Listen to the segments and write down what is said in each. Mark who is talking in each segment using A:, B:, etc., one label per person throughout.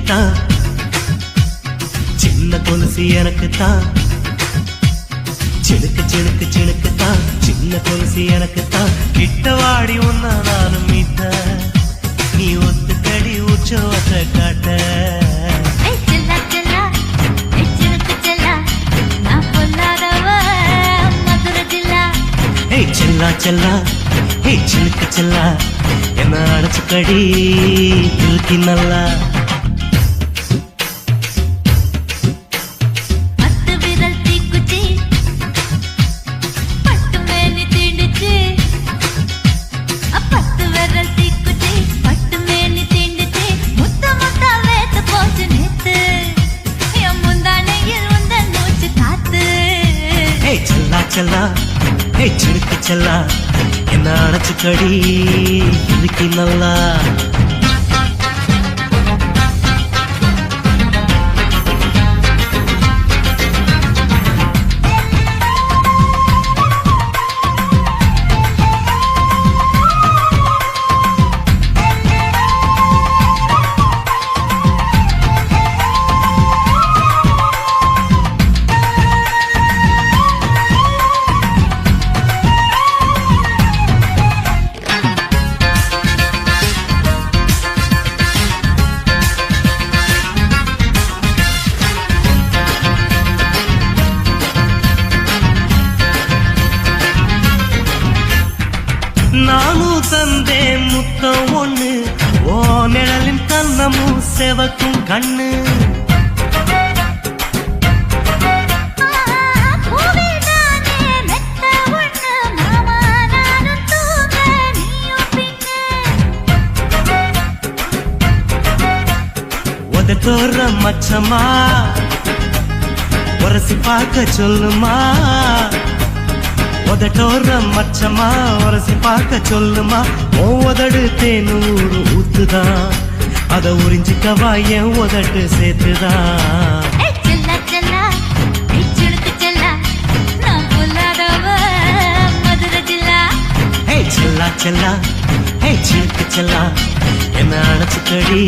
A: தான், சின்ன கொலுசு எனக்கு தான். சிலுக்கு சிலுக்கு சிலுக்கு தான், சின்ன கொலுசு எனக்கு தான். கிட்ட வாடி உன்னா நானும் மீட்ட, நீ ஒத்துக்கடி உச்சவத்தை காட்ட. செல்லா செல்லா ஹே சிலுக்கு செல்லா, என்ன அடைச்சுக்கடி இழுக்கி நல்லா. செல்லா ஹே சிலுக்கு செல்லா, என்ன அடைச்சுக்கடி இழுக்கி நல்லா. நானும் தந்தே முத்தம் ஒண்ணு, ஓ நிழலின் கண்ணமும் செவக்கும் கண்ணு. உதட்டோர மச்சமா உரசி பார்க்க சொல்லுமா, உதட்டோர மச்சமா உரசி பார்க்க சொல்லுமா. உதடு தேனூறு ஊத்துதான், அத உறிஞ்சிக்கவா என் உதட்டு சேர்த்துதான். செல்லா செல்லா ஹே சிலுக்கு செல்லா, என்ன அடைச்சுக்கடி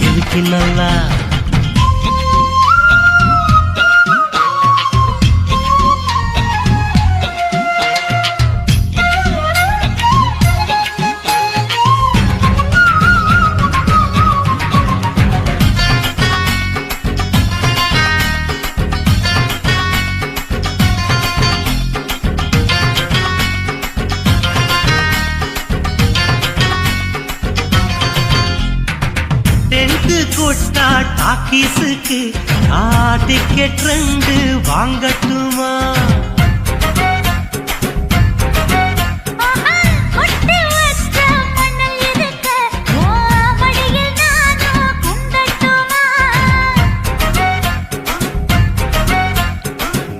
A: இழுக்கி நல்லா. கொட்டா டாக்கீஸுக்கு டிக்கெட் 2 வாங்கட்டுமா?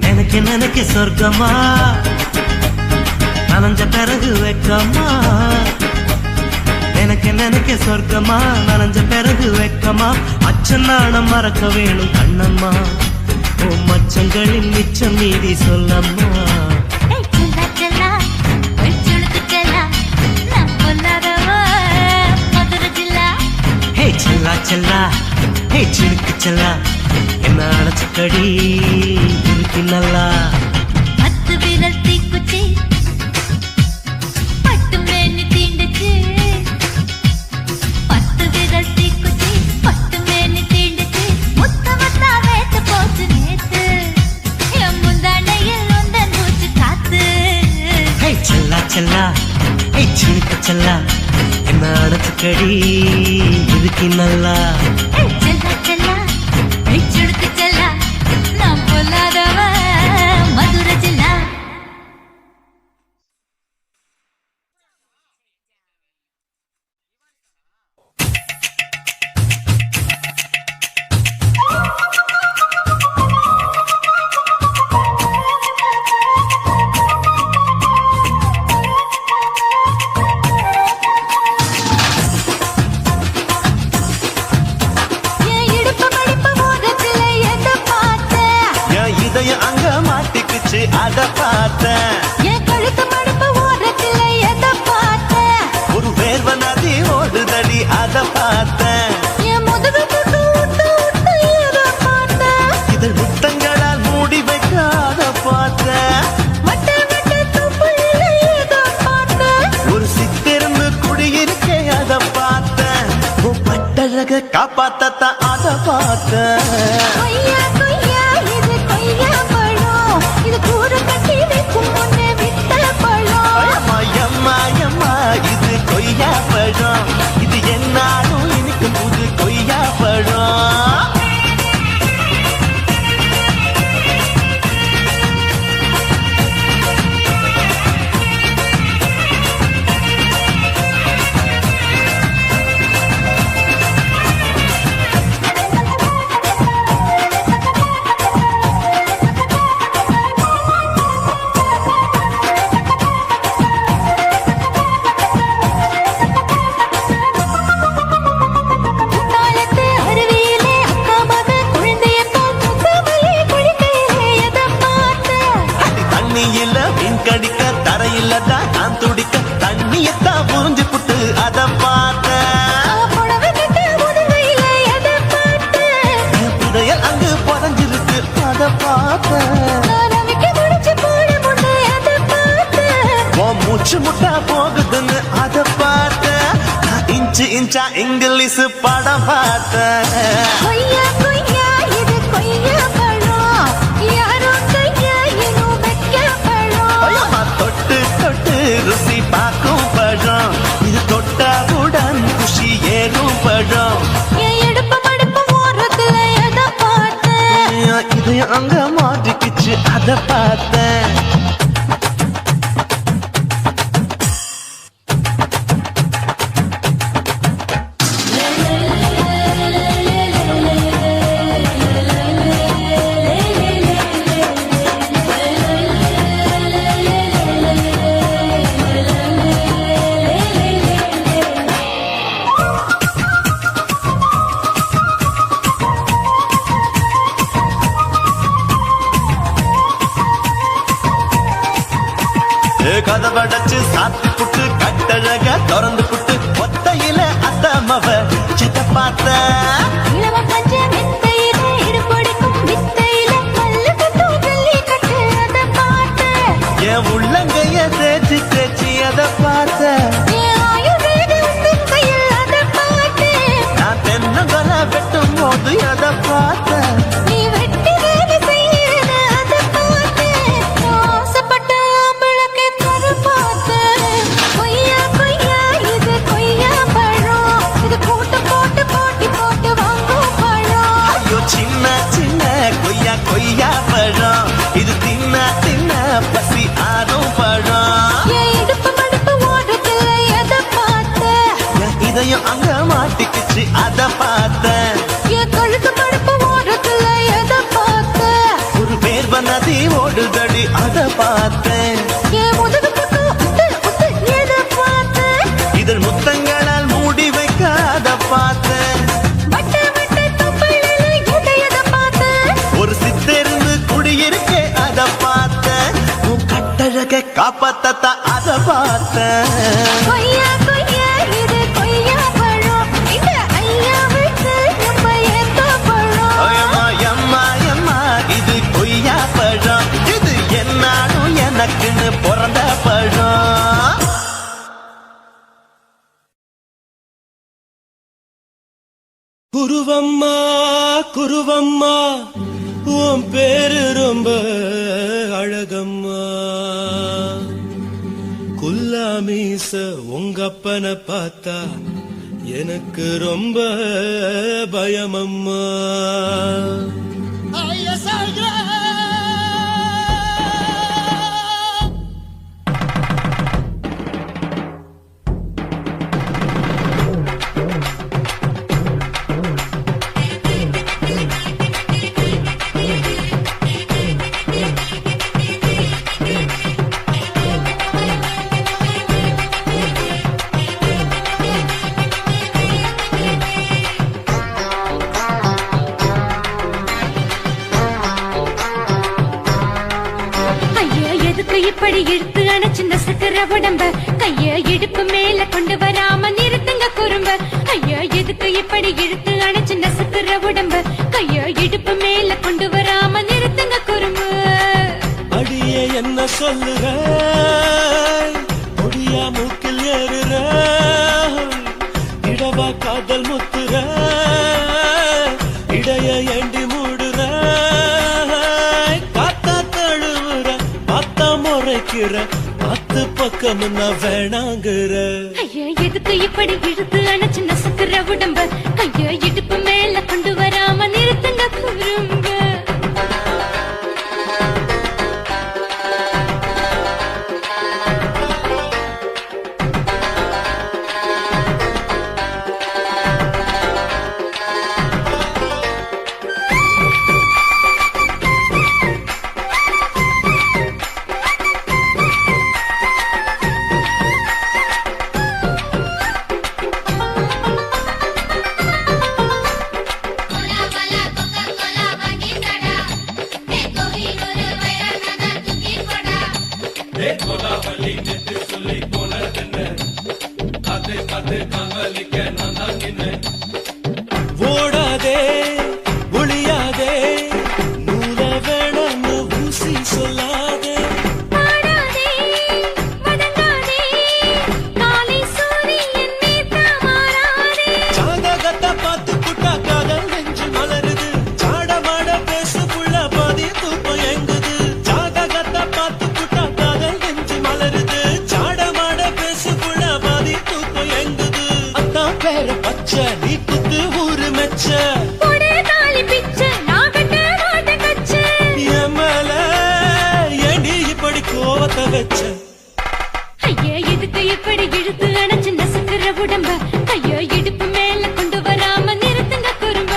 A: நினைக்க நினைக்க சொர்க்கமா, நனைஞ்ச பிறகு வெக்கமா. எனக்கு நினைக்க சொர்க்கமா, நனைஞ்ச பிறகு வெக்கமா. அச்சநாணம் மறக்க வேணும் கண்ணம்மா, ஓ மச்சங்களின் மிச்சம் மீதி சொல்லம்மா. ஹே செல்லா செல்லா ஹே சிலுக்கு செல்லா, என்ன அடைச்சுக்கடி இழுக்கி நல்லா. செல்லா ஹே சிலுக்கு செல்லா, என்ன அடைச்சுக்கடி இழுக்கி நல்லா. கட்டழக காப்பாத்தத்தான் அத பார்த்த.
B: கொய்யா கொய்யா இது கொய்யா பழம், இது கூற கட்டி வைக்கும் முன்னே விட்ட பழம்.
A: எம்மா எம்மா இது கொய்யா பழம், இது என்னாலும் இனிக்கும் புது கொய்யா பழம்.
B: குத்தாலத்து அருவியிலே அக்கா மக குழந்தைய போல் முகமலே குளிக்கையிலே எதை பார்த்த.
A: தண்ணியில மீன் கடிக்க தரையில தான் நான் துடிக்க தண்ணியத்தான் புரிஞ்சு புட்டு அத பார்த்த.
B: புடவை கட்ட உதவையிலே எதை பார்த்த.
A: புதையல் அங்கு புதஞ்சிருக்கு அத பார்த்த.
B: ரவிக்கு முடிச்சு போட முன்னே எதை பார்த்த.
A: உன் மூச்சு முட்டா போகுதுன்னு அத பார்த்த. நான் இன்ச்சு இன்ச்சா இங்கிலீஷ் படம் பார்த்த.
B: கொய்யா கொய்யா இது கொய்யா பழம், யாரோ கையா இன்னும் வைக்க பழம்.
A: ஐயம்மா, தொட்டு தொட்டு ருசி பார்க்கும் பழம், இது தொட்டாவுடன் குஷி ஏறும் பழம்.
B: என் இடுப்பு மடுப்பு ஓரத்துல எதை பார்த்த.
A: இதயம் அங்க மாட்டிக்கிச்சு அத பார்த்தேன். கதவடைச்சு சாத்தி புட்டு கட்டழக திறந்து புட்டு ஒத்தையில அத்தமவ சித்த பார்த்த.
B: இளவ பஞ்ச மெத்தையில இடுப்பொடிக்கும் வித்தையில பல்லு கட்டும் ஜல்லி கட்டு அதை பார்த்த.
A: என் உள்ளங்கைய தேய்ச்சி தேய்ச்சி அத பார்த்த.
B: என் ஆயுர்வேத உந்தன் கையில் அதை பார்த்த.
A: நான் தென்னங்கொலை வெட்டும் போது அத பார்த்த.
B: நீ வெட்டி வேலை செய்யறது அதை பார்த்த. ஆசைப்பட்ட ஆம்பளக்கு தர பார்த்த. கொய்யா கொய்யா இது கொய்யா பழம், இது போட்டு போட்டு போட்டி போட்டு வாங்கும் பழம்.
A: ஐயோ சின்ன சின்ன கொய்யா கொய்யா பழம், இது தின்ன தின்ன பசி ஆறும் பழம்.
B: என் இடுப்பு மடுப்பு ஓடுறதுல எதை பார்த்த.
A: என் இதயம் அங்க மாட்டிக்கிச்சு அத பார்த்தேன்.
B: என் கழுத்து மடுப்பு ஓடுறதுல எதை பார்த்த.
A: ஒரு பேர்வ நதி ஓடுதடி அத பார்த்தேன்.
B: என் முதுகு பக்கம் உத்து உத்து எதை பார்த்த.
A: இதழ் முத்தங்களால் மூடி வைக்க அத பார்த்தேன்.
B: வட்ட வட்ட தொப்பையில எதை பார்த்த.
A: ஒரு சித்தெருந்து குடியிருக்க அத பார்த்தேன். உன் கட்டழக காப்பாத்தத்தான் அத பார்த்தேன்.
B: கொய்யா கொய்யா இது கொய்யா பழம், இந்த ஐயாவுக்கு நம்ம ஏத்த பழம்.
A: ஐயம்மா எம்மா எம்மா இது கொய்யா பழம், இது என்னாலும் எனக்குன்னு பிறந்த பழம். குருவம்மா குருவம்மா உன் பேரு ரொம்ப அழகம்மா. குல்லாமீச உங்க அப்பனை பார்த்தா எனக்கு ரொம்ப பயமம்மா.
B: இப்படி இழுத்து அணைச்சிருந்த சக்கர உடம்ப கைய இடுப்பு மேல கொண்டு வராம நிறுத்துங்க குறும்ப. ஐயா எதுக்கு இப்படி இழுத்து அணைச்சிருந்த சக்கர உடம்ப கைய இடுப்பு மேல கொண்டு வராம நிறுத்துங்க குறும்பு.
A: அடியே என்ன சொல்லுற, முடியா மூக்கில் ஏறுற, இடவா காதல் முத்துற. முறைக்கிற பத்து பக்கம் நான் வேணாங்கிற
B: ஐயா எதுக்கு இப்படி இழுத்து அணைச்சு நசுக்குற உடம்ப கைய இடுப்பு மேல கொண்டு வராம நிறுத்துங்க குறும்ப
A: ஓடாதே ஒளியாதே நூல வேணான்னு ஊசி சொல்லாதே
B: பாடாதே வதங்காதே காலை சூரியன் மீத மாறாதே
A: ஜாதகத்தை பார்த்து புட்டா காதல் நெஞ்சு மலருது சாடமாட பேசு புள்ள பாதி தூக்கம் எங்குது ஜாதகத்தை பார்த்து புட்டா காதல் நெஞ்சு மலருது சாடமாட பேசு புள்ள பாதி தூக்கம் எங்குது அத்தான் பேர பச்சை நீ குத்து ஊரு மெச்ச
B: போடே தாலி பிச்சை நான் கட்ட மாட்ட கச்சை
A: என் மேல ஏண்டி இப்படி கோவத்தை வச்ச
B: ஐயா எதுக்கு இப்படி இழுத்து அணைச்சு நசுக்குற உடம்ப கைய இடுப்பு மேல கொண்டு வராம நிறுத்துங்க குறும்ப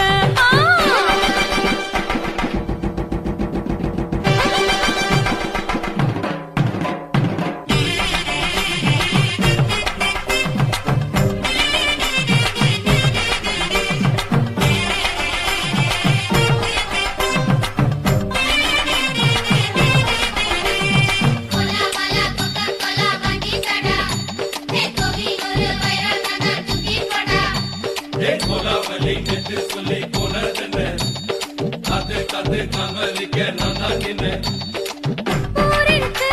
B: போரிருக்கு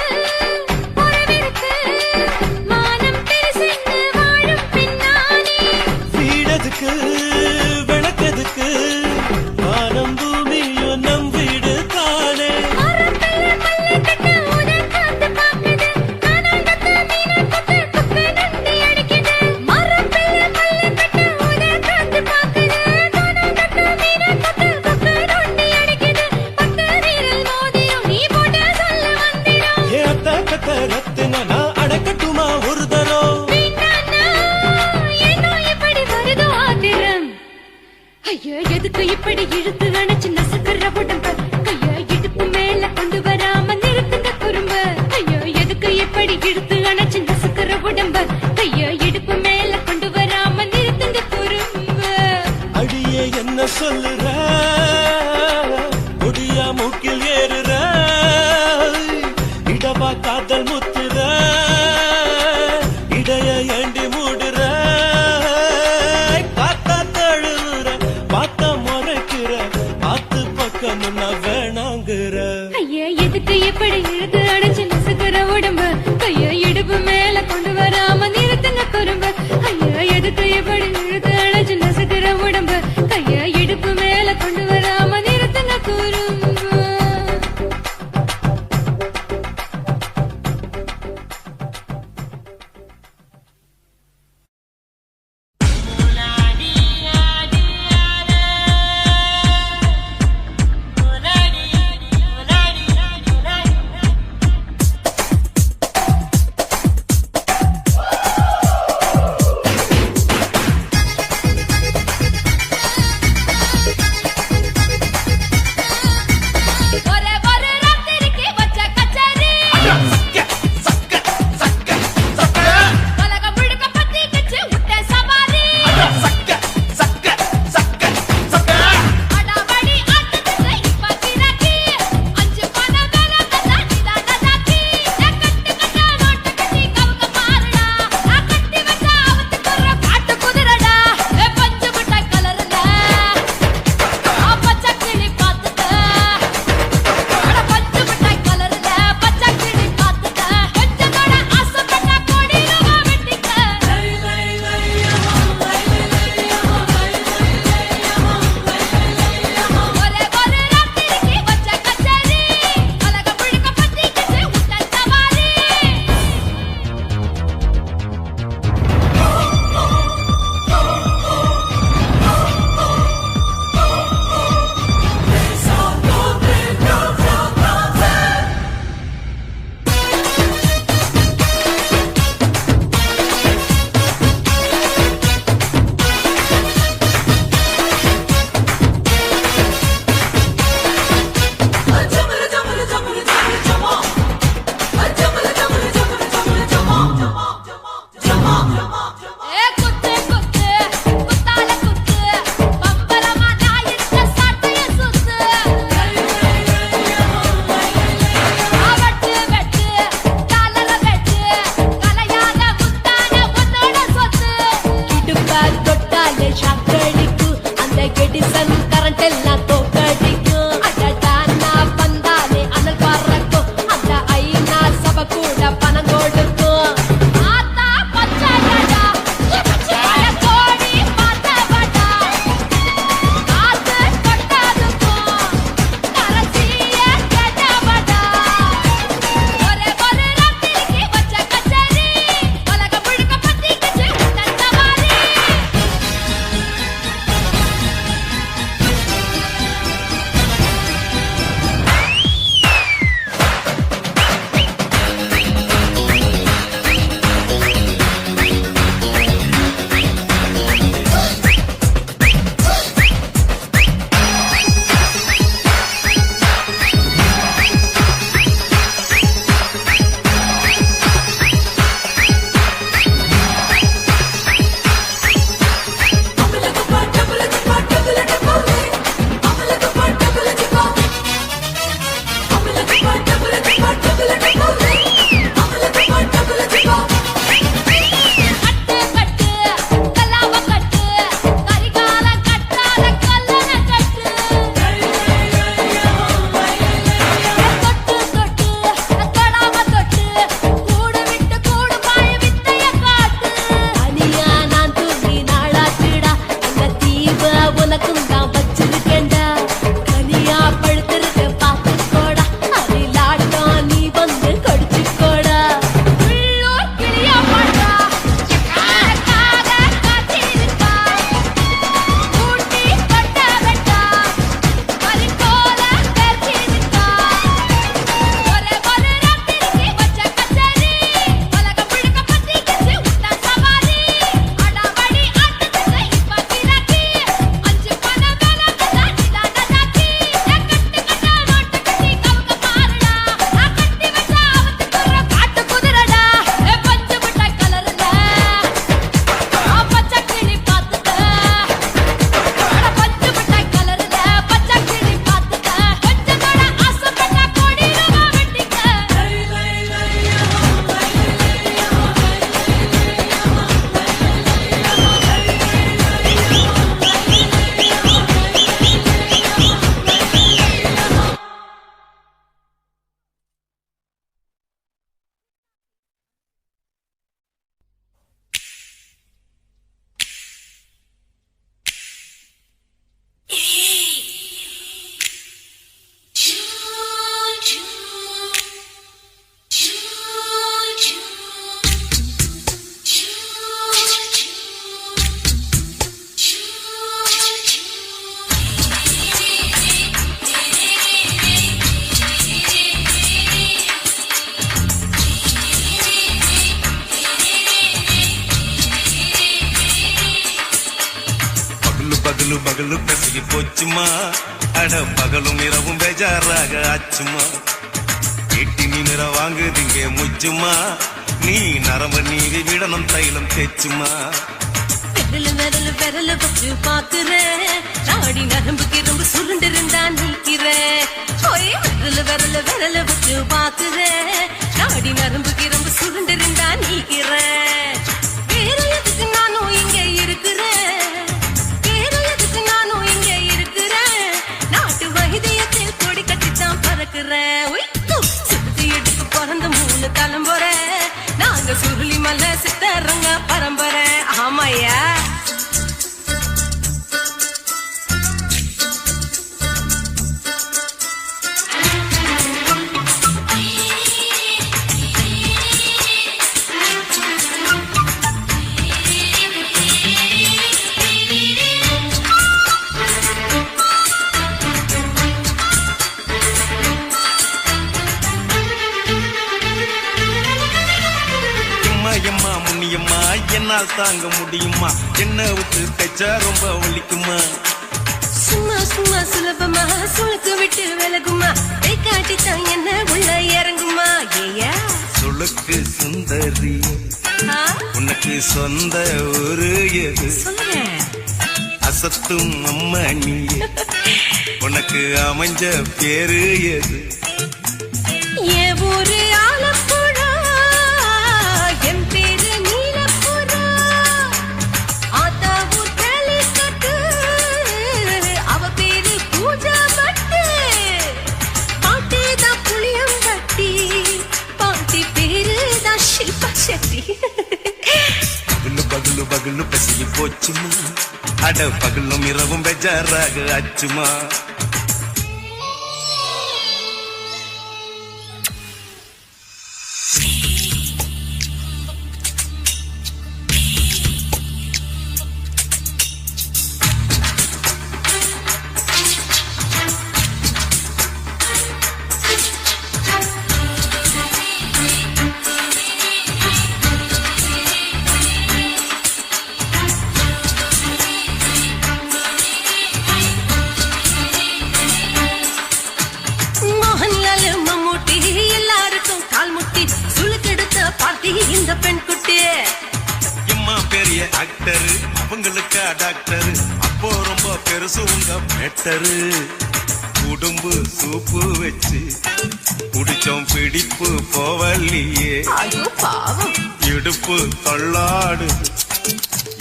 B: உறவிருக்கு மானம் பெருசென்னு வாழும் பெண்ணானே
A: வீடதுக்கு விளக்கதுக்கு வானம் பூமியும் நம் வீடு தானே
B: மரத்துல மல்லி கட்ட உனக்காத்து பாக்குது கானாங்கத்து மீனாக்கத்து குப்பை நொண்டி அடிக்குது மரத்துல மல்லி கட்ட உனக்காத்து பாக்குது கானாங்கத்து மீனாக்கத்து குப்பை நொண்டி அடிக்குது பத்து வீரல் மோதியும் நீ போட்ட சொல்ல வந்திடும்
A: ஏ அத்த கத்த ரத்தின நான் அடக்கட்டுமா ஒரு தரம்
B: வேண்டாண்ணா, ஏனோ இப்படி வருதோ ஆத்திரம் ஐயோ எதுக்கு இப்படி இழுத்து அணைச்சு நசுக்குற உடம்ப கைய இடுப்பு மேல கொண்டு வராம நிறுத்துங்க குறும்ப ஐயோ எதுக்கு இப்படி இழுத்து அணைச்சு நசுக்குற உடம்ப கைய இடுப்பு மேல கொண்டு வராம நிறுத்துங்க குறும்ப
A: அடியே என்ன சொல்லுற முடியா மூக்கில் ஏறுற இடவா காதல் முத்துற இடைய ஏண்டி மூடுற காத்தா தழுவுற பார்த்த முறைக்கிற பகலு பகலு கசகி போச்சுமா அட பகலும் இரவும் பேஜாராக ஆச்சுமா எட்டி நிற வாங்குதிங்க முச்சுமா நீ நரம்ப நீவி விடணும் தைலம் தேச்சுமா
B: விரல விரல வச்சு பாக்குறேன் நாடி நரம்புக்கு ரொம்ப சுருண்டு இருந்தா நீக்கிறேன் விரல விரல வச்சு பாக்குறேன் நாடி நரம்புக்கு ரொம்ப சுருண்டு இருந்தா நீக்கிறேன் வேற எதுக்கு நானும் இங்க இருக்கிறேன் வேற எதுக்கு நானும் இங்க இருக்கிறேன் நாட்டு வைத்தியத்தில் கொடி கட்டித்தான் பறக்கிறேன் சுத்தி எடுத்து பிறந்த 3 தலைமுறை நாங்க சுருளி மலை சித்தரங்க பரம்பரை ஆமாயா
A: எம்மா முன்னியம்மா என்னால் தாங்க முடியுமா என்ன விட்டு தைச்சா ரொம்ப வலிக்குமா
B: சும்மா சும்மா சுலபமா சுளுக்கு விட்டு விலகுமா கை காட்டித்தான் என்ன உள்ள இறங்குமா ஏயா
A: சுளுக்கு சுந்தரி உனக்கு சொந்த ஒரு எது
B: சொல்லுங்க
A: அசத்தும் அம்மா நீ உனக்கு அமைஞ்ச பேரு எது
B: ஏ ஊரு ஆலப்புழா என் பேரு நீலப்புறா ஆத்தாவு தலிக்கட்டு அவ பேரு பூஜா பட்டு பாட்டேதான் புளியம்பட்டி பாட்டி பேரு தான் ஷில்பா செட்டி
A: பகலு பகலு பகலு பசிக்கு போச்சுமா அட பகலும் இரவும் பெஜாராக ஆச்சுமா
B: மோகன்லால் மம்மூட்டி எல்லாருக்கும் கால் முட்டி சுளுக்கெடுத்த பார்ட்டி இந்த பெண் குட்டி
A: எம்மா பெரிய ஆக்டர் அவங்களுக்கா டாக்டர் அப்போ ரொம்ப பெருசு உங்க பெட்டரு குடும்பு சூப்பு வச்சு குடிச்சோம் பிடிப்பு போவல்லையே
B: ஐயோ பாவம்
A: இடுப்பு தொள்ளாடு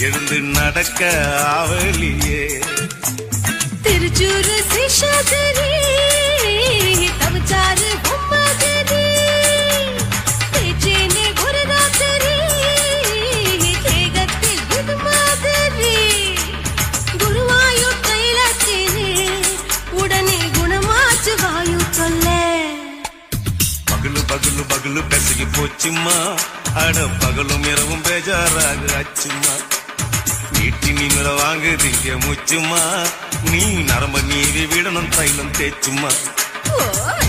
A: எழுந்து நடக்க ஆவலியே
B: திருச்சூரு சிஷாதிரி தவிச்சாரு பொம்மாதிரி பேச்சேனே ஒரு ராத்திரி தேகத்தில் இது மாதிரி குருவாயூர் கைலாச்சேனே உடனே குணமாச்சு வாயு சொல்ல
A: பகலு பகலு பகலு கசகி போச்சுமா அட பகலும் இரவும் பேஜாராக ஆச்சுமா நீட்டி நீங்கள வாங்குதீங்க முச்சுமா நீ நரம்ப நீவி விடணும் தைலம் தேச்சுமா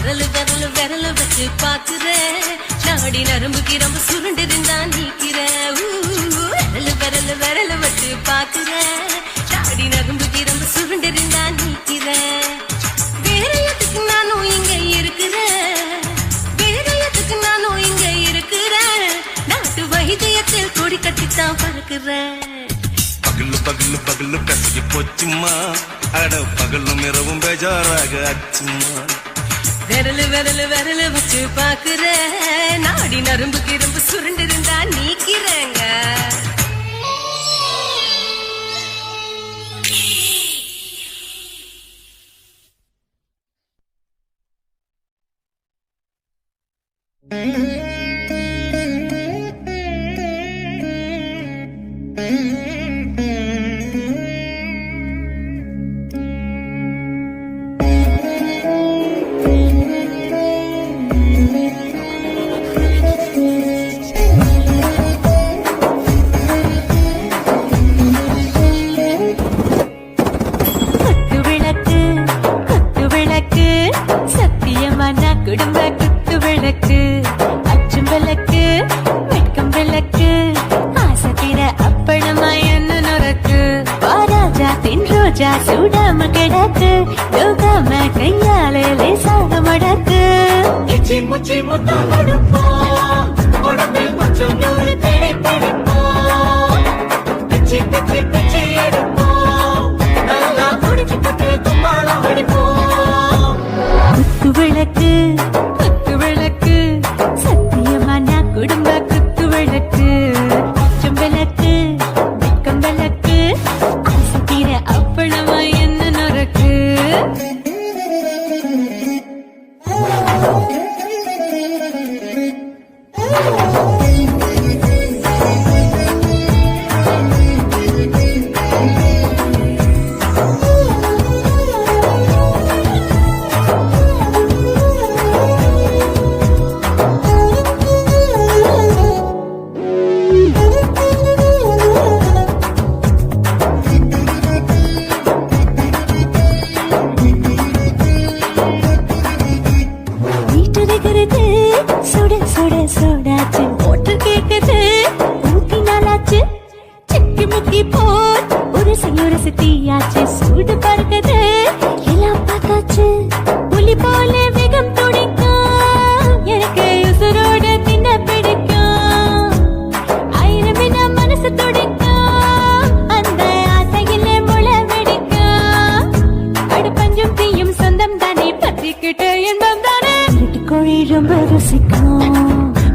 B: விரல விரல வச்சு பாக்குறேன் நாடி நரம்புக்கு ரொம்ப சுருண்டு இருந்தா நீக்கிறேன் விரல வச்சு பாக்குறேன் நாடி நரம்புக்கு ரொம்ப சுருண்டு இருந்தா நீக்கிறேன் வேற எதுக்கு நானும் இங்க இருக்கிறேன் வேற எதுக்கு நானும் இங்க இருக்கிறேன் நாட்டு வைத்தியத்தில் கொடி கட்டித்தான் பறக்கிறேன்
A: பகலு பகலு பகலு கசகி போச்சுமா அட பகலும் இரவும் பேஜாராக ஆச்சுமா
B: விரல வச்சு பாக்குறேன் நாடி நரம்புக்கு ரொம்ப சுருண்டு இருந்தா நீக்கிறேங்க
A: பிச்சி முத்தம் கொடுப்போம் உடம்பில் கொஞ்சம் நூறு தேடி பிடிப்போம் பிச்சி பிச்சி பிச்சி எடுப்போம் நல்லா குடிச்சு பட்டு தும்பாலம் அடிப்போம்
B: குத்து விளக்கு குத்து விளக்கு சத்தியமான குடும்ப குத்து விளக்கு பச்சம் விளக்கு வெக்கம் விளக்கு ஆசை தீர அப்பளமா என்ன நொறுக்கு வீட்டிருக்கிறது சுட சுட சோடாச்சு போட்டு கேக்குது ஊத்தி நாளாச்சு சிக்கி முக்கி போர் ஒரு தீயாச்சு சூடு பறக்குது எல்லாம் பார்த்தாச்சு புலி போல வேகம் துடிக்கும் எனக்கு உசுரோட தின்ன பிடிக்கும் ஆயிரம் மனசு துடிக்கும் அந்த ஆசையில முளை வெடிக்கும் அடுப்பஞ்சும் தீயும் சொந்தம் தானே பத்திக்கிட்டு இன்பம் தானே கோழி ரொம்ப ருசிக்கும்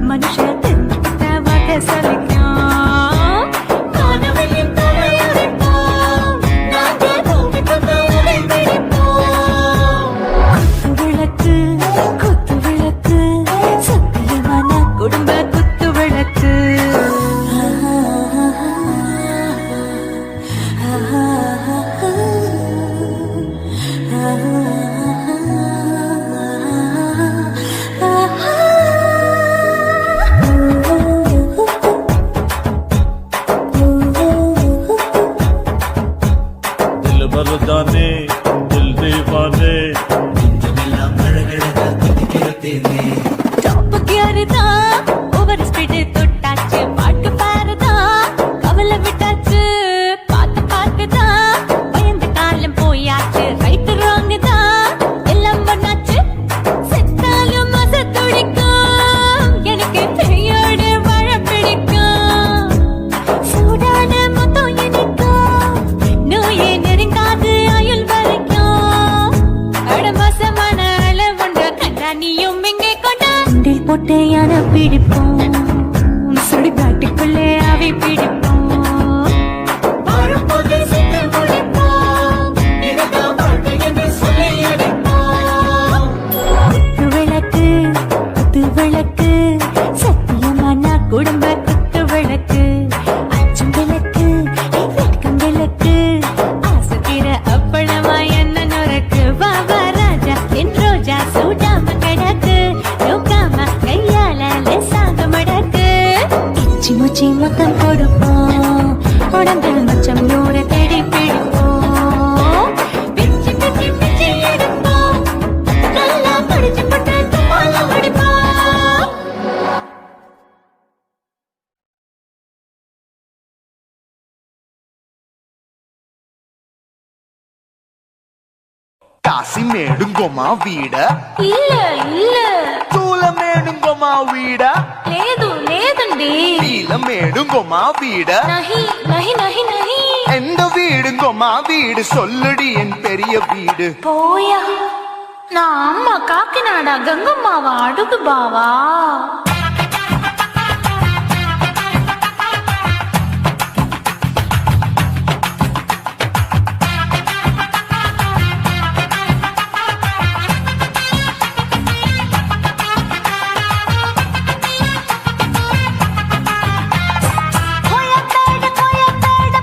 B: மனுஷன் தெரிஞ்சுக்கிட்ட வாக்க சலிக்கும் காணவெளியும் தலையடிப்போம் நாங்கள் பூமி கொண்டு உடை பிடிப்போம் குத்து விளக்கு சத்தியமான குடும்ப குத்து விளக்கு
A: दिल मर्दाने दिल दीवाने நெஞ்சமெல்லாம் அழகழகா துடிக்கிறதேனே
B: டாப் கியர் தான் ஓவர் ஸ்பீடு தொட்டாச்சு பாட்டு பாருதான் கவலை விட்டாச்சு பார்த்து தான் பயந்து காலம் போயாச்சு ரைட்டு ராங் தான் எல்லாம் பண்ணாச்சு செத்தாலும் மச துடிக்கும் எனக்கு பெரியோட வாழ பிடிக்கும் சூடான மொத்தம் எனக்கும் நோயே நெருங்காது ஆயுள் வரைக்கும் அடமோசமான அளவுண்ட கண்டா நீயும் இங்கே கொண்டா உண்டில் போட்டு யானை பிடிப்போம் சுடி காட்டுக்குள்ளே அவை பிடிப்போம்
A: வாழும்போது செத்து முடிப்போம் இதுதான் வாழ்க்கை என்று சொல்லி அடிப்போம்
B: குத்து விளக்கு சத்தியமான குடும்ப குத்து விளக்கு அச்சம் விளக்கு வெட்கம் விளக்கு ஆசை தீர அப்பளமா என்ன நொறுக்கு வாவா ராஜா என் ரோஜா சூடாம கிடக்கு நோக்காம கையால லேசாக மடக்கு இச்சி முச்சி மொத்தம் கொடுப்போம் உடம்பில் மச்சம் நூறு தேடி பிடிப்போம் பிச்சி பிச்சி பிச்சி எடுப்போம் நல்லா படிச்சு பட்டு தும்பாலம் அடிப்போம்
C: కాశీమేడుంగోమా వీడ
B: இல்ல
C: తూలమేడుంగోమా వీడ
B: లేదండి
C: నీలమేడుంగోమా వీడ
B: నహి నహి నహి నహి
C: எந்த வீடுங்கோமா வீடு சொல்லுடி என் பெரிய வீடு
B: போயா நான் அம்மா காக்கிநாடா கங்கம்மாவா அடுகு பாவா கோயம்பேடு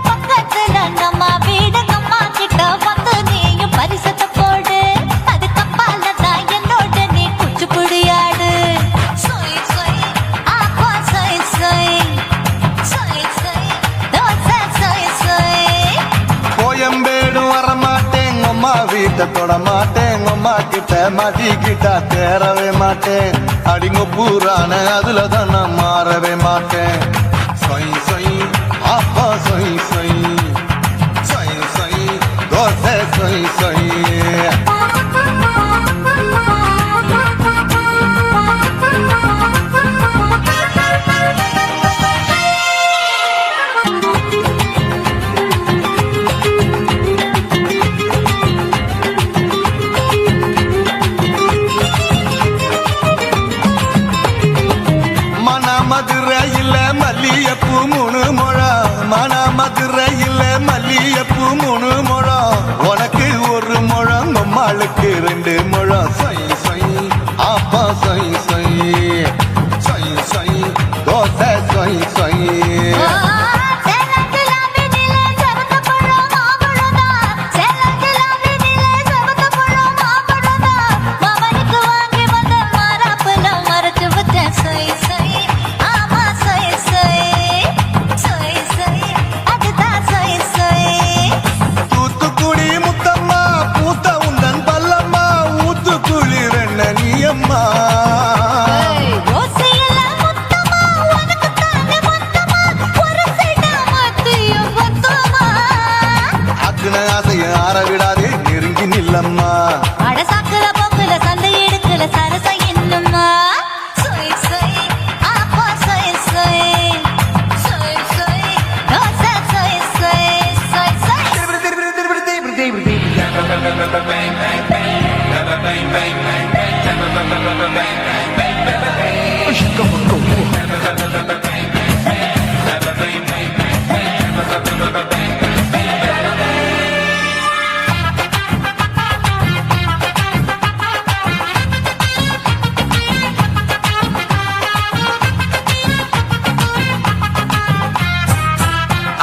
B: பக்கத்துல நம்ம வீடு அம்மா கிட்ட வந்து நீயும் பரிசத்தை போடு அது கப்பால தான் என்னோட நீ குச்சிப்புடியாடு சொய் சொய் ஆப்பா சொய் சொய் சொய் சொய் தோசை சொய் சொய்
C: கோயம்பேடு வரமாட்டேன் அம்மா வீட்டை தொட மாட்டேன் அம்மா கிட்ட மாட்டிக்கிட்டா தேரவே மாட்டேன் அடிங்க பூரான அதுல தான் நான் மாறவே மாட்டேன் சொய் சொய் அப்பா சொய் சொய் சொய் சொய் தோசை சொய் சொய் ஆற விடாதே நெருங்கி நில்லம்மா.
B: அட சாக்குல போக்குல சந்தை எடுக்கல சரச என்னம்மா சொய் சொய் ஆப்பா சொய் சொய் சொய் சொய் தோசை சொய் சொய் சொய் சொய்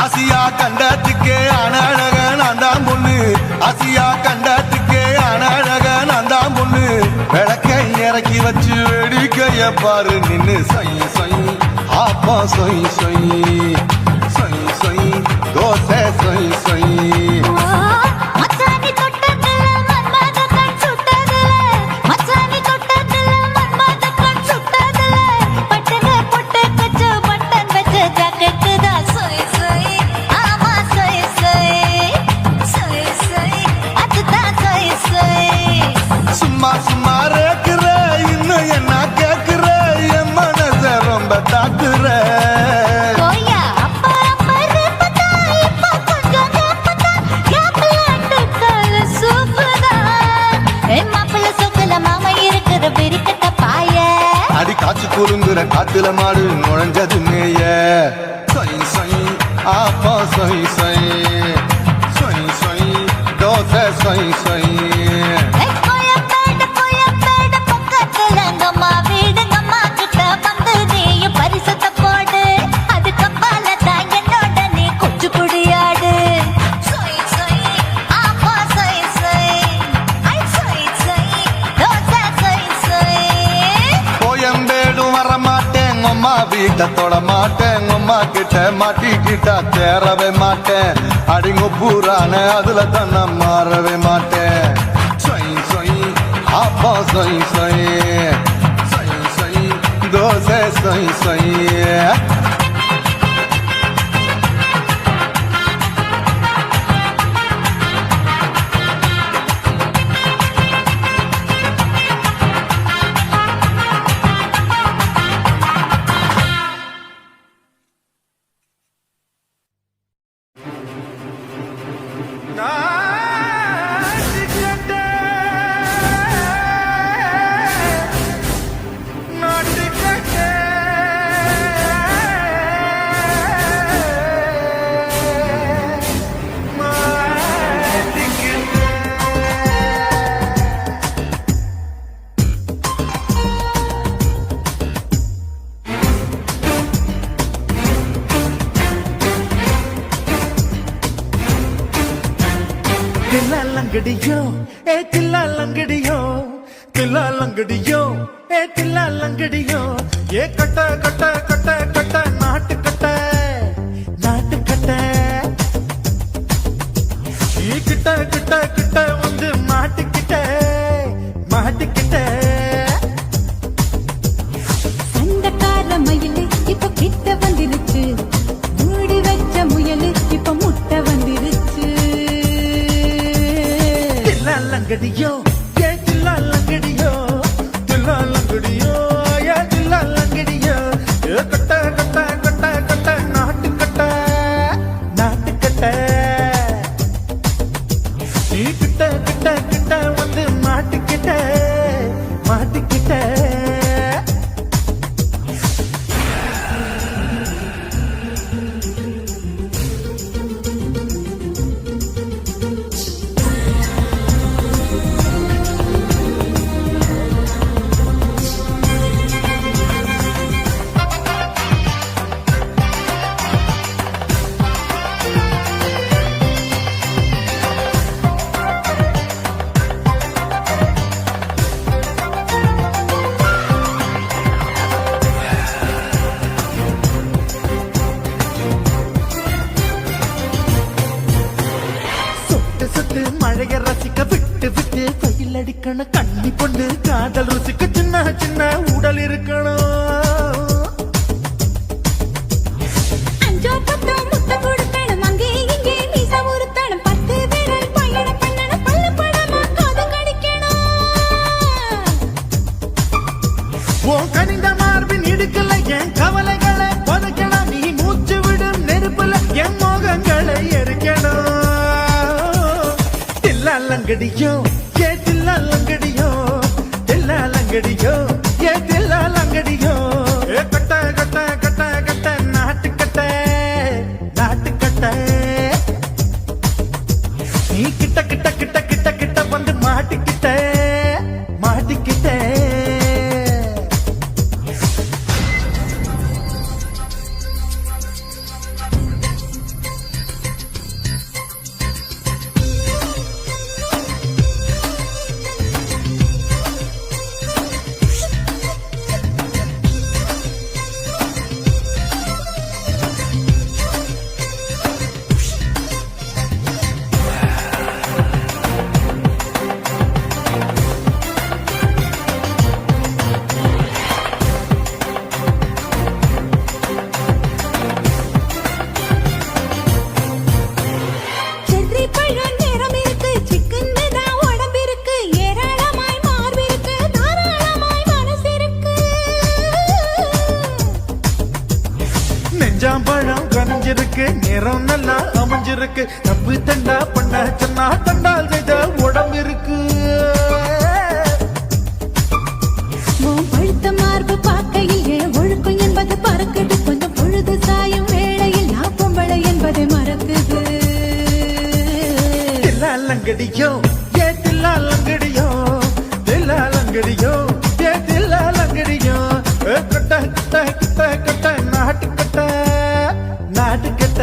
C: ஆசியா கண்டத்துக்கே அனழக நான் தான் பொண்ணு. ஆசியா கண்டத்துக்கே அனழக நான் தான் பொண்ணு. விளக்கை இறக்கி வச்சு வேடிக்கைய பாரு நின்னு சொய் சொய் ஆப்பா சொய் சொய் சொய் சொய் தோசை சொய் சொய்.
B: மச்சானி தொட்டதுல மன்மத கண் சுட்டதுல மச்சானி தொட்டதுல மன்மத கண் சுட்டதுல பட்டன பொட்டு கச்சு பட்டன் வச்சு ஜாக்கெட்டு தான் சொய் சொய் ஆமா சொய் சொய் சொய் சொய் அதுதான் சொய் சொய்
C: சும்மா சும்மா ரேக்குற இன்னும் என்ன கேக்குற என் மனச ரொம்ப தாக்குற.
B: கோயா அப்பா அப்பா ரப்பதா இப்ப கொஞ்சம் ரப்பதா கேப்லாண்டு கால சூப்பரா மாப்பிள்ள சொக்கல மாமா இருக்கிற பெரிக்கட்ட பாய
C: அடி காய்ச்சி குறுங்குற காத்துல மாடு நுழைஞ்சது மேய சொய் சொய் ஆப்பா சொய் சொய் சொய் சொய் தோசை சொய் சொய்.
B: கோயம்பேடு பக்கத்துல எங்கம்மா வீடுங்கம்மா கிட்ட வந்து நீயும் பரிசத்தை போடு அதுக்கு பால தான் என்னோட நீ குச்சி குடியாடு சொய் சொய் ஆப்பா சொய் சொய் ஐ சொய் சொய் தோசை சொய் சொய்
C: கோயம்பேடும் வர மாட்டேன் அம்மா வீட்டை தொட மாட்டேன் அம்மா கிட்ட மாட்டிக்கிட்டா தேரவே மாட்டேன். அடிங்க பூரான அதுல தான் நான் மாறவே மாட்டேன். சொய் சொய் ஆப்பா சொய் சொய் சொய் சொய் தோசை சொய் சொய்.
A: தில்லாலங்கடியோ ஏ தில்லாலங்கடியோ தில்லாலங்கடியோ ஏ தில்லாலங்கடியோ ஏ கட்ட கட்ட கட்ட கட்ட நாட்டு கட்ட நாட்டு கட்ட நீ கிட்ட கிட்ட கிட்ட வந்து மாட்டிக்கிட்ட மாட்டிக்கிட்ட
B: சண்டக்கார மயிலு இப்ப கிட்ட வந்துருச்சு மூடி வச்ச முயலு இப்ப முட்டை வந்துருச்சு
A: தில்லாலங்கடியோ ஏ தில்லாலங்கடியோ தில்லாலங்கடியோ ஏ தில்லாலங்கடியோ ஏ கட்ட கட்ட கட்ட கட்ட நாட்டு கட்ட நாட்டு கட்ட நீ கிட்ட கிட்ட கிட்ட வந்து மாட்டிக்கிட்ட மாட்டிக்கிட்ட மழைய ரசிக்க விட்டு விட்டு வெயில் அடிக்கணும் கண்ணி கொண்டு காதல் ருசிக்க சின்ன சின்ன உடல் இருக்கணும்
B: அஞ்சோ பத்தோ முட்டை கொடுக்கணும் அங்கே இங்கே மீச உருத்தணும் 10 விரல் பயணம்
D: லங்கடியோ ஏ தில்லா லங்கடியோ தில்லா லங்கடியோ ஏ தில்லா லங்கடியோ ஏ கட்ட கட்ட கட்ட கட்ட நாட்டு கட்ட நாட்டு கட்ட நீ கிட்ட கிட்ட கிட்ட கிட்ட கிட்ட வந்து மாட்டிக்கிட்ட மாட்டிக்கிட்ட
B: செர்ரி பழம் நிறம் இருக்கு சிக்கன்னு தான் உடம்பிருக்கு ஏராளமாய் மார்பிருக்கு தாராளமாய் மனசிருக்கு
D: நெஞ்சாம்பழம் கனிஞ்சிருக்கு நிறம் நல்லா அமைஞ்சிருக்கு தப்பு தண்டா பண்ண சொன்னா தண்டால் செய்த உடம்பு இருக்கு
B: உன் பழுத்த மார்பு பார்க்கையில் என் ஒழுக்கம் என்பது பறக்குது கொஞ்சம் பொழுது சாயும் வேளையில் நான் பொம்பளை என்பதை மறக்குது
D: தில்லா லங்கடியோ ஏ தில்லா லங்கடியோ தில்லா லங்கடியோ ஏ தில்லா லங்கடியோ ஏ கட்ட கட்ட கட்ட கட்ட நாட்டு கட்ட நாட்டு கட்ட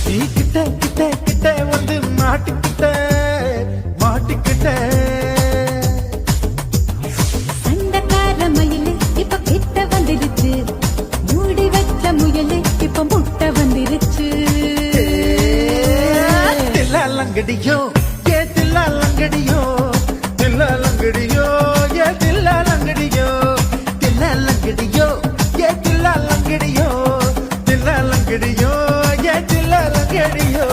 D: நீ கிட்ட கிட்ட கிட்ட வந்து மாட்டிக்கிட்ட மாட்டிக்கிட்ட
B: சண்டைக்கார மயிலு இப்ப கிட்ட வந்துருச்சு மூடி வச்ச முயலு இப்ப முட்டை வந்துருச்சு
D: தில்லா லங்கடியோ ஏ தில்லா லங்கடியோ தில்லா லங்கடியோ ஏ தில்லா லங்கடியோ தில்லா லங்கடியோ ஏ தில்லா லங்கடியோ தில்லா லங்கடியோ ஏ தில்லா லங்கடியோ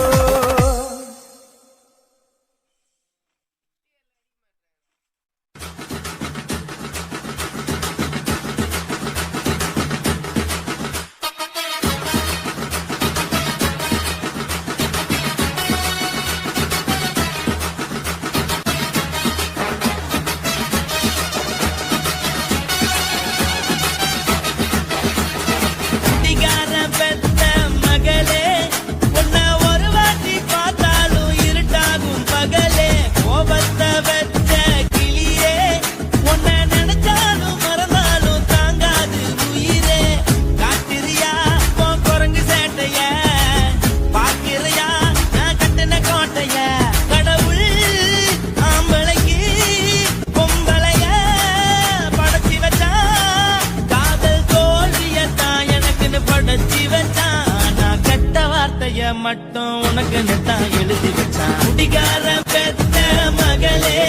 A: குட்டிக்கார பெத்த மகளே உன்னை ஒரு வாட்டி பார்த்தாலும் இருட்டாகும் பகலே கோபத்தை வச்ச கிளியே உன்னை நினைச்சாலும் மறந்தாலும் தாங்காது உயிரே காட்டுறியா உன் குரங்கு சேட்டைய பாக்கிறியா நான் கட்டின கோட்டைய கடவுள் ஆம்பளைக்கு பொம்பளைய படைச்சி வச்சா காதல் தோல்வியத்தான் எனக்குன்னு படைச்சி வச்சான் நான் கெட்ட வார்த்தைய மட்டும் உனக்குன்னு தான் எழுதி வச்சான் குடிகார பெத்த மகளே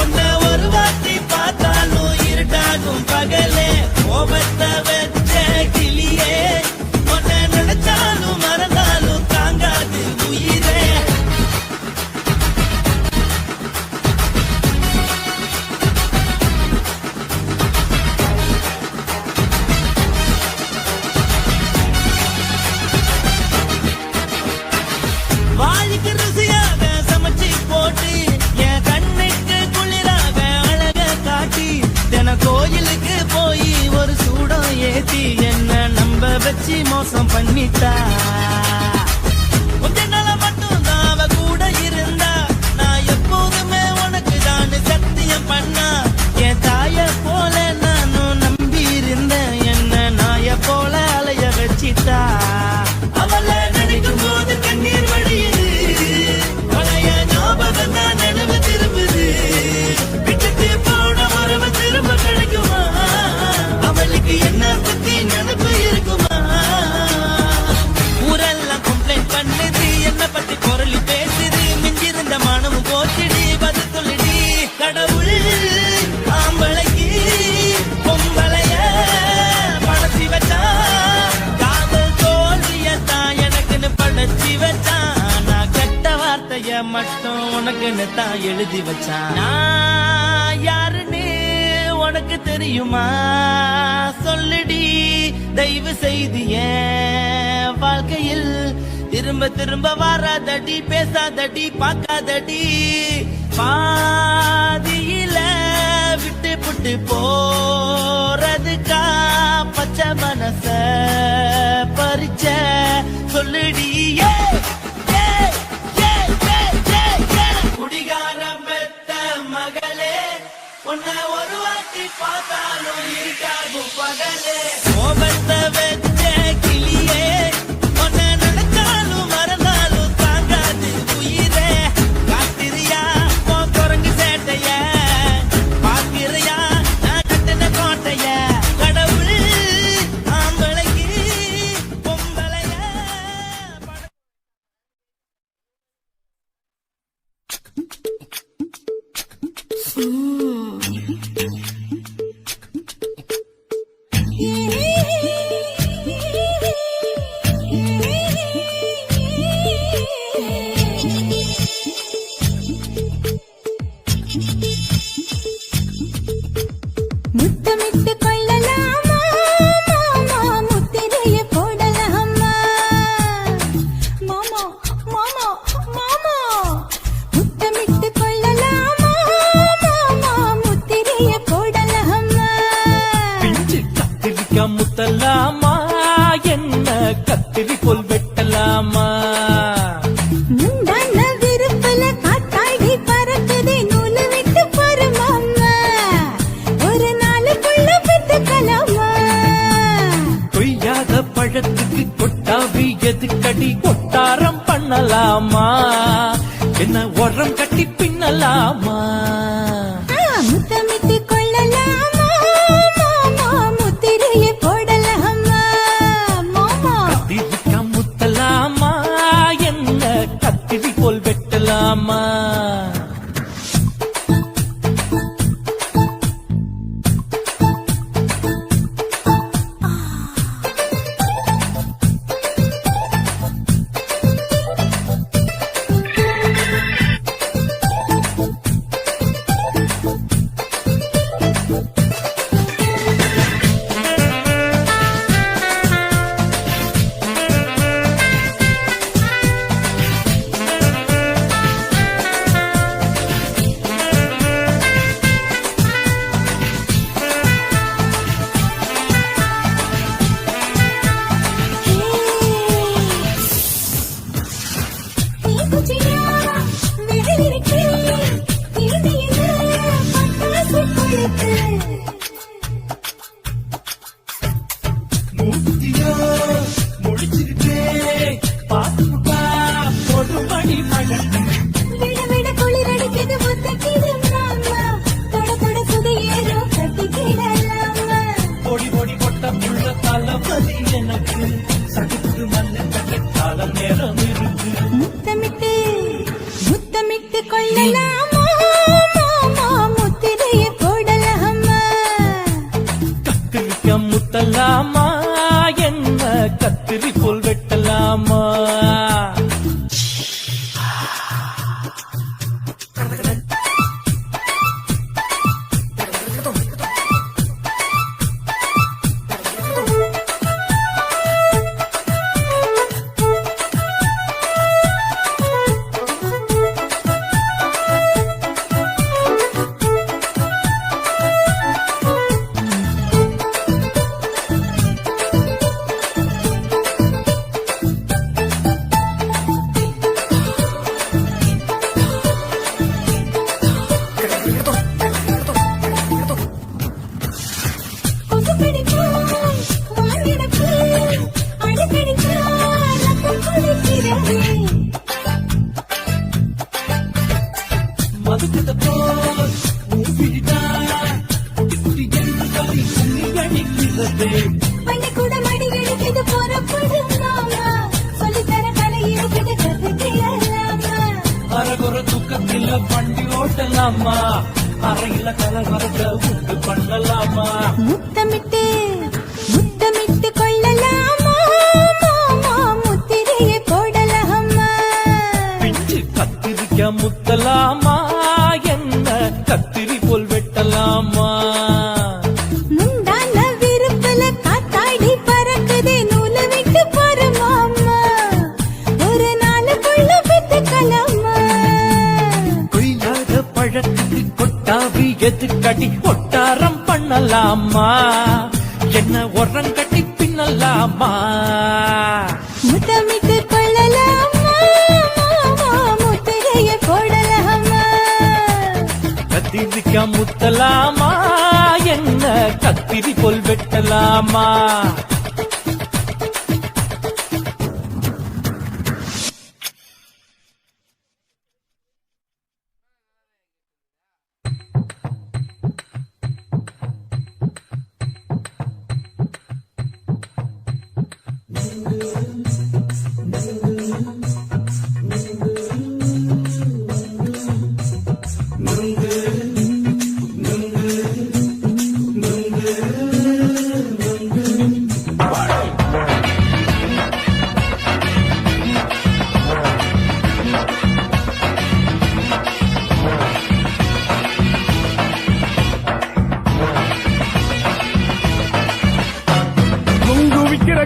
A: உன்னை ஒரு வாட்டி பார்த்தாலும் இருட்டாகும் பகலே கோபத்தை வச்ச கிளியே உன்னை நினைச்சாலும் மறந்தாலும் தாங்காது உயிரே வாய்க்கு ருசியாக சமைச்சு போட்டு என் கண்ணுக்கு குளிராக அழக காட்டி தின கோயிலுக்கு போய் ஒரு சூடம் ஏத்தி என்ன நம்ப வச்சு மோசம் பண்ணிட்டா கொஞ்ச நாள மட்டும் தான் அவ கூட இருந்தா நான் எப்போதுமே உனக்கு தான் சத்தியம் பண்ணா என் தாய போல நானும் நம்பி இருந்தேன் என்ன நாய போல அலைய வச்சிட்டா அவளை நினைக்கும் போது கண்ணீர் வடியுது பழைய ஞாபகம் தான் நினைவு திரும்புது விட்டுட்டு போன உறவு திரும்ப கிடைக்குமா அவளுக்கு என்ன பத்தி நினைப்பு இருக்குமா ஊரெல்லாம் கம்ப்ளைண்ட் பண்ணுது என்ன பத்தி பொருளி பேசுது மிஞ்சிருந்த மானமும் போச்சுடி பதில் சொல்லுடி கடவுள் ஆம்பளைக்கு பொம்பளைய படைச்சி வச்சா காதல் தோல்வியத்தான் எனக்குன்னு படைச்சி வச்சான் நான் கெட்ட வார்த்தைய மட்டும் உனக்குன்னு தான் எழுதி வச்சான் நான் யாருன்னு உனக்கு தெரியுமா சொல்லுடி தயவு செய்து என் வாழ்க்கையில் திரும்ப திரும்ப வாராதடி பேசாதடி பார்க்காதடி பாதியில விட்டு புட்டு போறதுக்கா பச்சை மனச பறிச்ச சொல்லுடி குடிகாரம் பெத்த மகளே உன்னை ஒரு வாட்டி பார்த்தாலும் இருக்காகும் பகலே கோபத்தை வச்ச கிளியே உன்னை நினைச்சாலும் மறந்தாலும் தாங்காது உயிரே காத்திரியா உன் குரங்கு சேட்டைய பாக்கிறியா நான் கட்டின கோட்டைய கடவுள் ஆம்பளைக்கு பொம்பளைய
B: முத்தமிட்டு கொள்ளலாமா மாமா முத்திரைய போடலாமா மாமா மாமா மாமா முத்தமிட்டு கொள்ளலாமா மாமா முத்திரைய போடலாமா
A: பிஞ்சு கத்திரிக்கா முத்தலாமா என்ன கத்திரி போல் வெட்டலாமா
B: முந்தான விருப்பல காத்தாடி பறக்குதே நூலு விட்டு பாரு மாமா ஒரு நாளுக்குள்ள பெத்துக்கலாமா
A: கொய்யாத பழத்துக்கு கொட்டாவி எதுக்கடி கொட்டாரம் பண்ணலாமா என்ன உரம் கட்டி பின்னலாமா
B: முத்தமிட்டு கொள்ளலாமா மாமா முத்திரைய போடலாமா மாமா
A: கத்திரிக்கா முத்தலாமா என்ன கத்திரி போல் வெட்டலாமா
B: நீ குச்சியா விடலிருக்கு தீதியில பட்டாசு கொளுத்து விட விட குளிரடிக்குது முத்தக்கிது மாமா தொட தொட சுதையேறும் கட்டிக்கிடலாமா
A: பொடி பொடி கொட்ட புள்ள தளபதி எனக்கு சடுக்கு மல்ல கட்டால நேரம் இருக்கு
B: முத்தமிட்டு முத்தமிட்டு கொள்ளலாமா மாமா முத்திரைய போடலாமா
A: கத்திரிக்க முத்தலாமா என்ன கத்திரி போல் வெட்டலாமா
B: கொசு கடிச்சா வாங்கிடக்கு அடிக்கடிச்சா ரத்தம் கொதிக்கிறது
A: மதுக்கத போல் ஊபிடா குட்டி எண்ணி கும்மி அடிக்கிறது
B: பண்ணி கூட மடி எடுக்குது புறப்படும் மாமா சொல்லித்தர கலை இருக்குது கத்துக்கலாமா
A: அரகுற தூக்கத்தில் வண்டி ஓட்டலாமா அறையில கலவரத்தை உண்டு பண்ணலாமா
B: முத்தமிட்டு முத்தமிட்டு கொள்ளலாமா மாமா முத்திரைய போடலாமா
A: பிஞ்சு கத்திரிக்க முத்தலாமா என்ன கத்திரி போல் வெட்டலாமா
B: முந்தான விருப்பல காத்தாடி பறக்குதே நூலு விட்டு பாரு மாமா ஒரு
A: எதுக்கடி ஒட்டாரம் பண்ணலாமா, என்ன உரம் கட்டி பின்னலாமா,
B: முத்தமிட்டு கொள்ளலாமா, முத்திரைய போடலாமா,
A: கத்திரிக்கா முத்தலாமா, என்ன கத்திரி போல் வெட்டலாமா.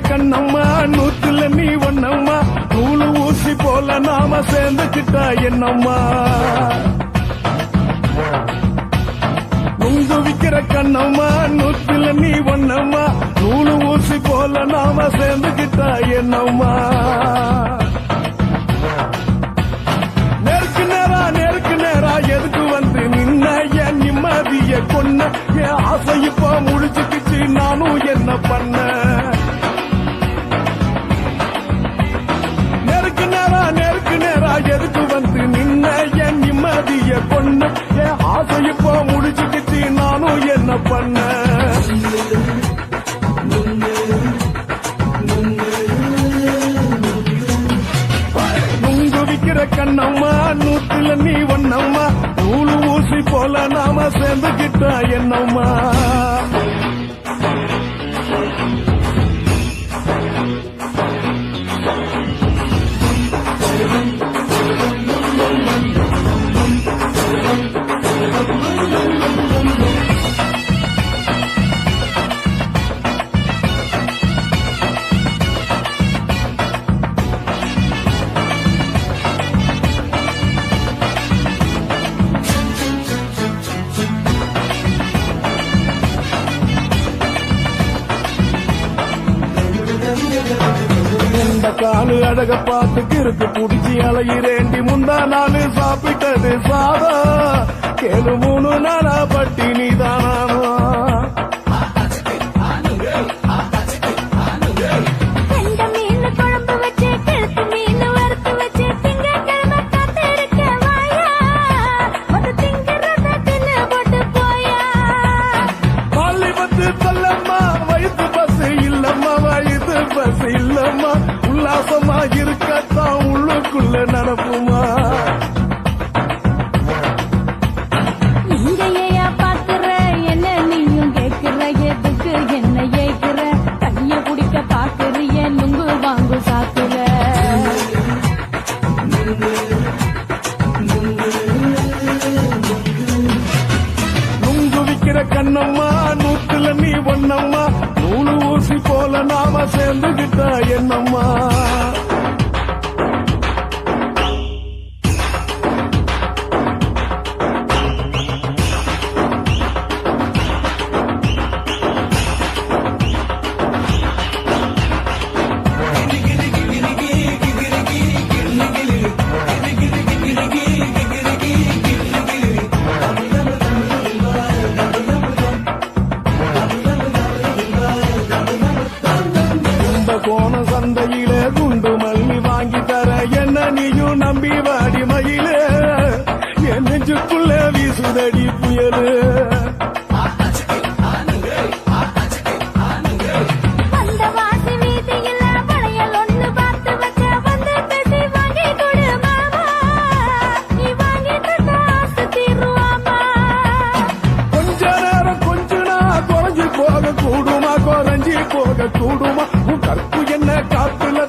E: கண்ணம்மா நூத்துல நீ ஒன்னம்மா, நூலு ஊசி போல நாம சேர்ந்துக்கிட்டா என்னம்மா. நுங்கு விக்கிற கண்ணம்மா நூத்துல நீ ஒன்னம்மா, நூலு ஊசி போல நாம சேர்ந்துக்கிட்டா என்னம்மா. நெருக்கு நேரா எதுக்கு வந்து நின்ன, என் நிம்மதிய கொன்ன, என் ஆசை இப்ப முடிச்சுக்கிச்சு நானும் என்ன பண்ண. நெருக்கு நேரா எதுக்கு வந்து நின்ன, என் நிம்மதிய கொன்ன, என் ஆசை இப்போ முடிச்சுக்கிச்சு நானும் என்ன பண்ண. நுங்கு விக்கிற கண்ணம்மா நூத்துல நீ ஒன்னம்மா, நூலு ஊசி போல நாம சேர்ந்துக்கிட்டா என்னம்மா. காலு அழக பார்த்து கிறுக்கு புடிச்சி அலையிறேண்டி, முந்தா நாள் சாப்பிட்டது சாதம், கேளு 3 நாளா பட்டினி தானானோ.
B: கண்ட மீன் குழம்பு வச்சு கழுத்து மீன் வறுத்து வச்சு திங்கக்கிழமை காத்திருக்க வாயா, ஒரு திங்கிறத தின்னு போட்டு போயா.
E: பள்ளி பத்து சொல்லம்மா வயிற்று பசு இல்லம்மா, வயிற்று பசு இல்லம்மா, உல்லாசமா இருக்கத்தான் உள்ளுக்குள்ள நடப்புமா.
B: இங்கேயா பாக்குற என்ன நீயும் கேட்கிற, எதுக்கு என்ன ஏய்க்கிற, கைய குடிக்க பாக்குறிய நுங்கு வாங்கு சாக்குற.
E: நுங்கு விக்கிற கண்ணம்மா நூத்துல நீ ஒன்னம்மா, நூலு ஊசி போல நாம சேர்ந்துகிட்டா என்னம்மா. கோண சந்தையிலே குண்டு மல்லி வாங்கி தர, என்ன நீயும் நம்பி வாடி மயிலே, என் நெஞ்சுக்குள்ள வீசுதடி புயலு.
B: அந்த வாசி வீதியில வளையல் ஒண்ணு பார்த்து வச்ச, வந்து பேசி வாங்கி கொடு மாமா, நீ வாங்கி தந்த ஆசை தீருவாமா.
E: கொஞ்ச நேரம் கொஞ்சனா குறைஞ்சு போக கூடுமா, குறைஞ்சி போக கூடுமா, உன் கற்பு என்ன காத்துல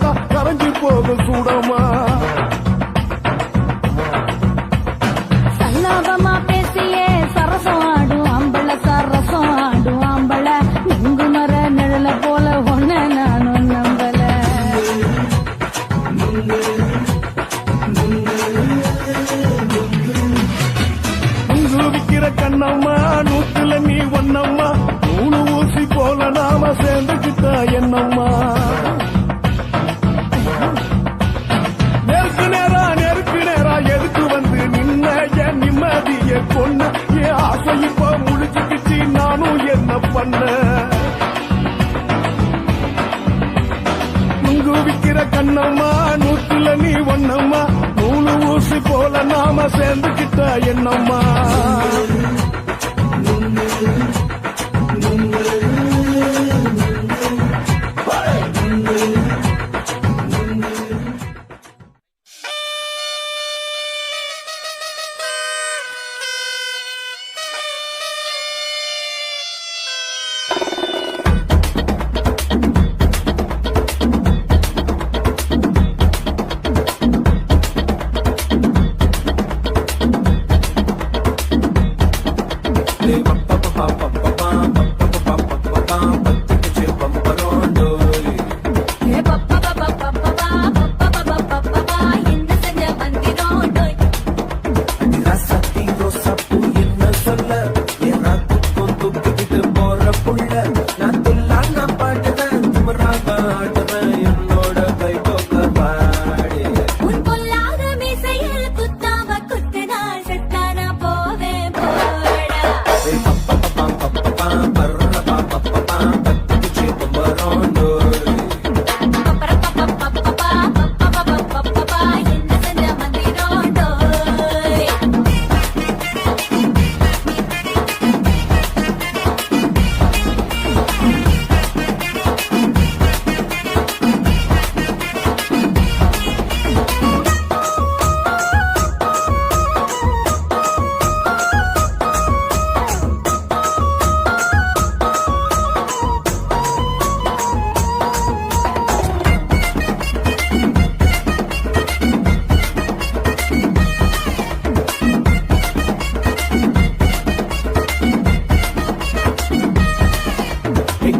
E: விக்கிற கண்ணம்மா நூற்றுல நீ ஒன்னம்மா நூலு ஊசி போல நாம சேர்ந்துகிட்ட என்னம்மா
B: உன் பொல்லாத மீசையில் குத்தாம குத்துனா செத்தானா போவேன் போடா என்ன செஞ்ச மந்திரோண்டோய்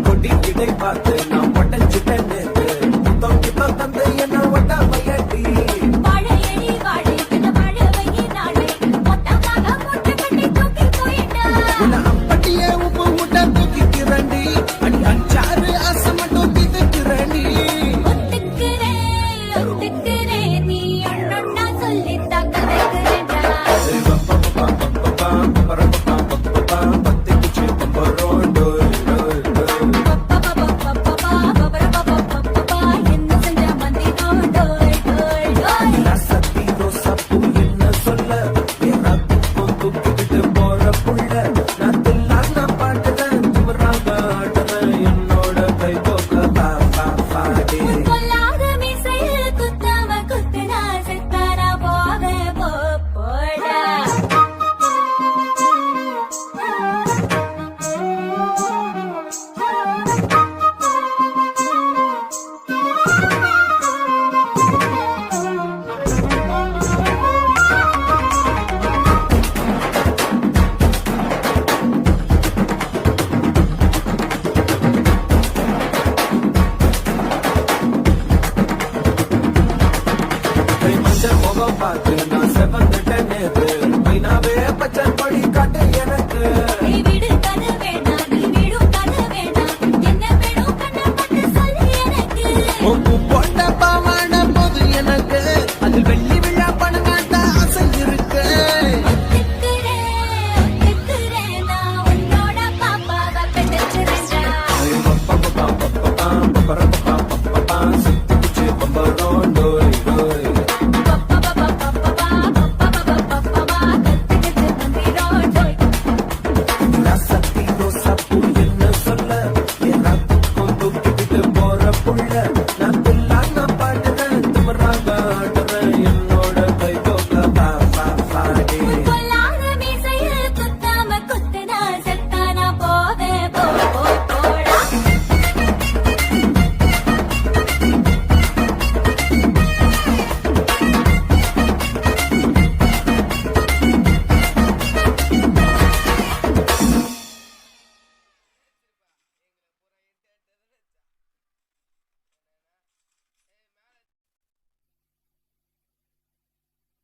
A: கொடி இடை பார்த்து நான் பட்டஞ்சிட்டேன் தந்து என்ன ஒட்டாமையடி
B: வாழையடி வாழை இந்த வாழவையே நாளை மொத்தமாக போட்டு கட்டி தூக்கி போயிட்டா
A: அப்பட்டியே உப்பு முட்டை தூக்கிக்கிறண்டி அடி அஞ்சாறு ஆசை மட்டும் தீர்த்துக்கிறண்டி
B: ஒத்துக்கிறேன் நீ ஒன்னொன்னா சொல்லித்தா கதைக்கிறேன்டா என்ன செஞ்ச மந்திரோண்டோய் பொல்லாத மீசையில் குத்தாம குத்துனா செத்தானா போவேன் போடா
A: முகம் பார்த்து நான் செவந்துட்டேன் நேத்து மைனாவே பச்சை கொடி காட்டு எனக்கு
B: நீ விடு கதை வேணாம் நீ விடும் கதை வேணாம் என்ன வேணும் கண்ணை பட்டு சொல்லு எனக்கு
A: உப்பு போட்ட பாவாட போது எனக்கு அதில் வெள்ளி விழா பணங்காட்ட ஆசை இருக்கு
B: ஒத்துக்கிறேன் நான் உன்னோட பாப்பாவை பெற்றுறேன்டா
A: சித்திச்சு பம்பரோண்டோய்